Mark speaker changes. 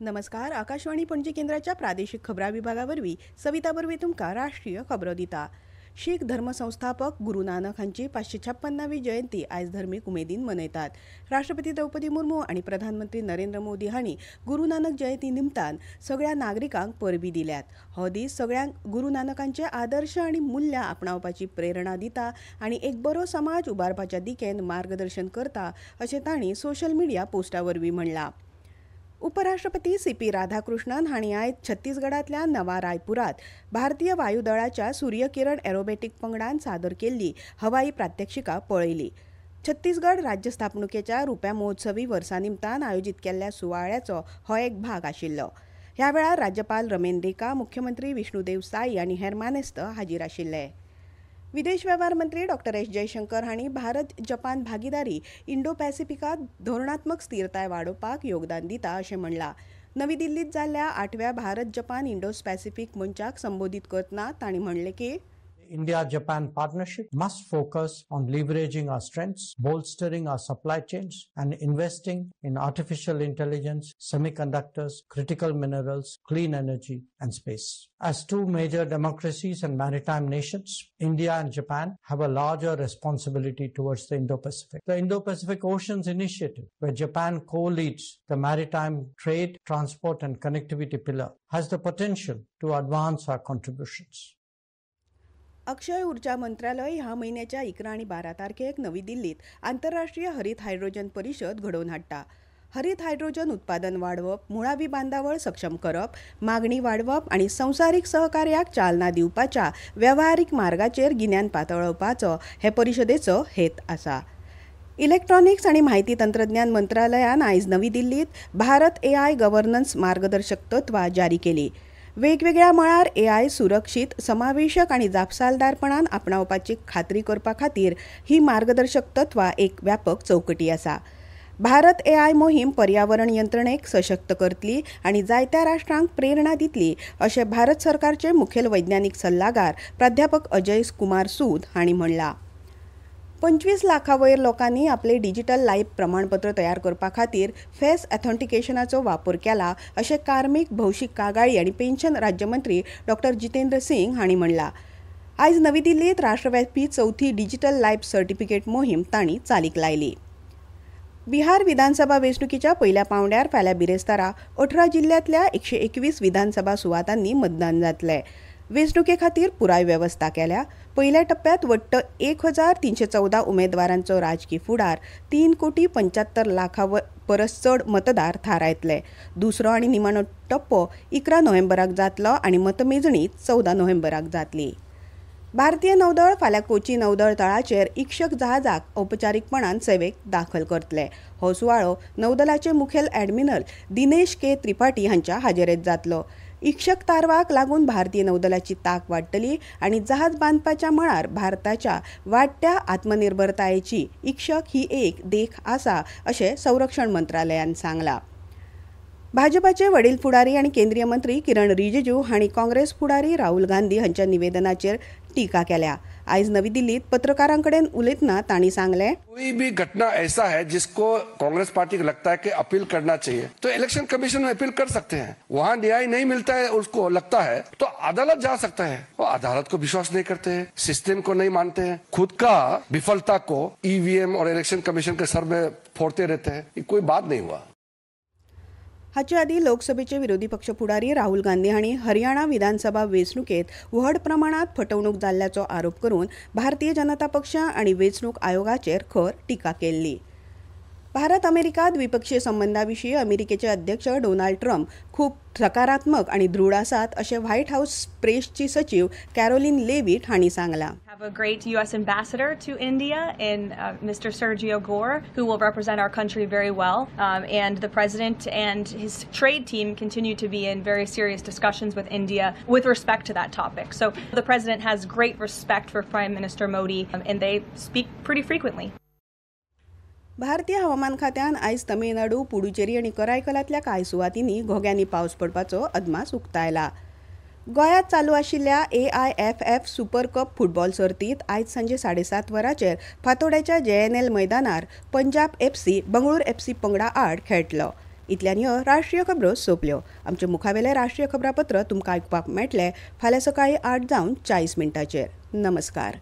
Speaker 1: नमस्कार. आकाशवाणी पणजी केंद्राच्या प्रादेशिक खबरां विभागावरवीं सविता बरवे तुमकां राष्ट्रीय खबरो दिता. शीख धर्मसंस्थापक गुरू नानक हांची 556वी जयंती आयज धर्मीक उमेदीन मनयतात. राष्ट्रपती द्रौपदी मुर्मू आनी प्रधानमंत्री नरेंद्र मोदी हांणी गुरू नानक जयंती निमतान सगळ्या नागरिकांक परबीं दिल्यात. हो दीस सगळ्यांक गुरू नानकांचे आदर्श आनी मुल्यां आपणावपाची प्रेरणा दिता आनी एक बरो समाज उबारपाच्या दिकेन मार्गदर्शन करता अशें तांणी सोशल मिडिया पोस्टा वरवीं म्हणलां. उपराष्ट्रपती सीपी राधाकृष्णन हांणी आयज छत्तीसगडांतल्या नवा रायपुरात भारतीय वायुदळाच्या सूर्यकिरण एरोबॅटिक पंगडान सादर केल्ली हवाई प्रात्यक्षिकां पळयली. छत्तीसगड राज्य स्थापणुकेच्या रुप्या महोत्सवी वर्सा निमतान आयोजीत केल्ल्या सुवाळ्याचो हो एक भाग आशिल्लो. ह्या वेळार राज्यपाल रमेन देका, मुख्यमंत्री विष्णुदेव साई आनी हेर मानेस्त हाजीर आशिल्ले. विदेश वेव्हार मंत्री डॉ. एस. जयशंकर हांणी भारत जपान भागीदारी इंडो पॅसिफिकात धोरणात्मक स्थिरताय वाडोवपाक योगदान दिता अशें म्हणलां. नवी दिल्लीत जाल्ल्या 8व्या भारत जपान इंडो पॅसिफिक मंचाक संबोधीत करतना तांणी म्हणलें की
Speaker 2: India-Japan partnership must focus on leveraging our strengths, bolstering our supply chains, and investing in artificial intelligence, semiconductors, critical minerals, clean energy, and space. As two major democracies and maritime nations, India and Japan have a larger responsibility towards the Indo-Pacific. The Indo-Pacific Oceans Initiative, where Japan co-leads the maritime trade, transport, and connectivity pillar, has the potential to advance our contributions.
Speaker 1: अक्षय ऊर्जा मंत्रालय ह्या म्हयन्याच्या 11 आनी 12 तारखेक नवी दिल्लीत आंतरराष्ट्रीय हरीत हायड्रोजन परिशद घडोवन हाडटा. हरीत हायड्रोजन उत्पादन वाडवप, मुळावी बांदावळ सक्षम करप, मागणी वाडवप आनी संवसारीक सहकार्याक चालना दिवपाच्या वेव्हारीक मार्गाचेर गिन्यान पातळावपाचो हे परिशदेचो हेत आसा. इलेक्ट्रॉनिक्स आनी म्हायती तंत्रज्ञान मंत्रालयान आयज नवी दिल्लीत भारत AI गव्हर्नन्स मार्गदर्शक तत्वां जारी केली. वेगवेगळ्या मळार AI सुरक्षीत, समावेशक आनी जापसालदारपणान आपणावपाची खात्री करपा खातीर ही मार्गदर्शक तत्वां एक व्यापक चौकटी आसा. भारत AI मोहीम पर्यावरण यंत्रणेक सशक्त करतली आनी जायत्या राष्ट्रांक प्रेरणा दितली अशें भारत सरकारचे मुखेल वैज्ञानीक सल्लागार प्राध्यापक अजय कुमार सूद हांणी म्हणलां. 25 लाखांवयर लोकांनी आपले डिजिटल लायफ प्रमाणपत्र तयार करपा खातीर फेस ऑथेंटिकेशनाचो वापर केला अशें कार्मीक, भौशीक कागाळी आनी पेन्शन राज्यमंत्री डॉ. जितेंद्र सिंग हांणी म्हणलां. आयज नवी दिल्लीत राष्ट्रव्यापी चवथी डिजिटल लायफ सर्टिफिकेट मोहीम तांणी चालीक लायली. बिहार विधानसभा वेंचणुकीच्या पयल्या पांवड्यार फाल्यां बिरेस्तारा 18 जिल्ल्यांतल्या 121 विधानसभा सुवातांनी मतदान जातलें. वेंचणुके खातीर पुराय वेवस्था केल्या. पयल्या टप्प्यात वट्ट 1314 उमेदवारांचो राजकी फुडार 3,75 लाखां परस चड मतदार थारायतले. दुसरो आनी निमाणो टप्पो 11 नोव्हेंबराक जातलो आनी मतमेजणी 14 नोव्हेंबराक जातली. भारतीय नौदळ फाल्यां कोची नौदळ तळाचेर इक्षक जहाजाक औपचारीकपणान सेवेक दाखल करतले. हो सुवाळो नौदलाचे मुखेल ॲडमिरल दिनेश के त्रिपाठी हांच्या हाजेरेंत जातलो. इक्षक तारवाक लागून भारतीय नौदलाची तांक वाडटली आनी जहाज बांदपाच्या मळार भारताच्या वाडट्या आत्मनिर्भरतायेची इक्षक ही एक देख आसा अशें संरक्षण मंत्रालयान सांगलां. भाजपाचे वडील फुडारी आनी केंद्रीय मंत्री किरण रिजिजू हांणी काँग्रेस फुडारी राहुल गांधी हांच्या निवेदनाचेर टिका केल्या. आयज नवी दिल्लीत पत्रकारां कडेन उलयतना तांणी सांगलें,
Speaker 3: कोई भी घटना ऐसा है जिसको कांग्रेस पार्टी को लगता है कि अपील करना चाहिए तो इलेक्शन कमीशन में अपील कर सकते हैं. वहां न्याय नहीं मिलता है, उसको लगता है तो अदालत जा सकता है. वो अदालत को विश्वास नहीं करते हैं, सिस्टम को नहीं मानते हैं, खुद का विफलता को EVM और इलेक्शन कमीशन के सर में फोड़ते रहते हैं. ये कोई बात नहीं हुआ.
Speaker 1: हाचे आदीं लोकसभेचे विरोधी पक्ष फुडारी राहुल गांधी हांणी हरियाणा विधानसभा वेंचणुकेत व्हड प्रमाणात फटवणूक जाल्ल्याचो आरोप करून भारतीय जनता पक्ष आनी वेंचणूक आयोगाचेर खर टिका केल्ली. भारत अमेरिका द्विपक्षीय संबंधांविशीं अमेरिकेचे अध्यक्ष डोनाल्ड ट्रम्प खूब सकारात्मक आनी दृढ आसात अशें व्हाईट हाऊस प्रेसची सचिव कॅरोलिन लेविट हांणी सांगलां.
Speaker 4: Have a great U.S. ambassador to India in Mr. Sergio Gore, who will represent our country very well. And the president and his trade team continue to be in very serious discussions with India with respect to that topic. So the president has great respect for Prime Minister Modi, and they speak pretty frequently.
Speaker 1: भारतीय हवामान खात्यान आयज तमिळनाडू, पुडुचेरी आनी करायकलांतल्या कांय सुवातींनी घोग्यांनी पावस पडपाचो अदमास उक्तायला. गोंयांत चालू आशिल्ल्या AIFF सुपर कप फुटबॉल सर्तीत आयज सांजे 7:30 वरांचेर फातोड्याच्या JNL मैदानार पंजाब FC बंगळूर FC पंगडा आड खेळटलो. इतल्यान ह्यो राष्ट्रीय खबरो सोंपल्यो. आमचे मुखावेले राष्ट्रीय खबरापत्र तुमकां आयकुपाक मेळटले फाल्यां सकाळीं 8:40 नमस्कार.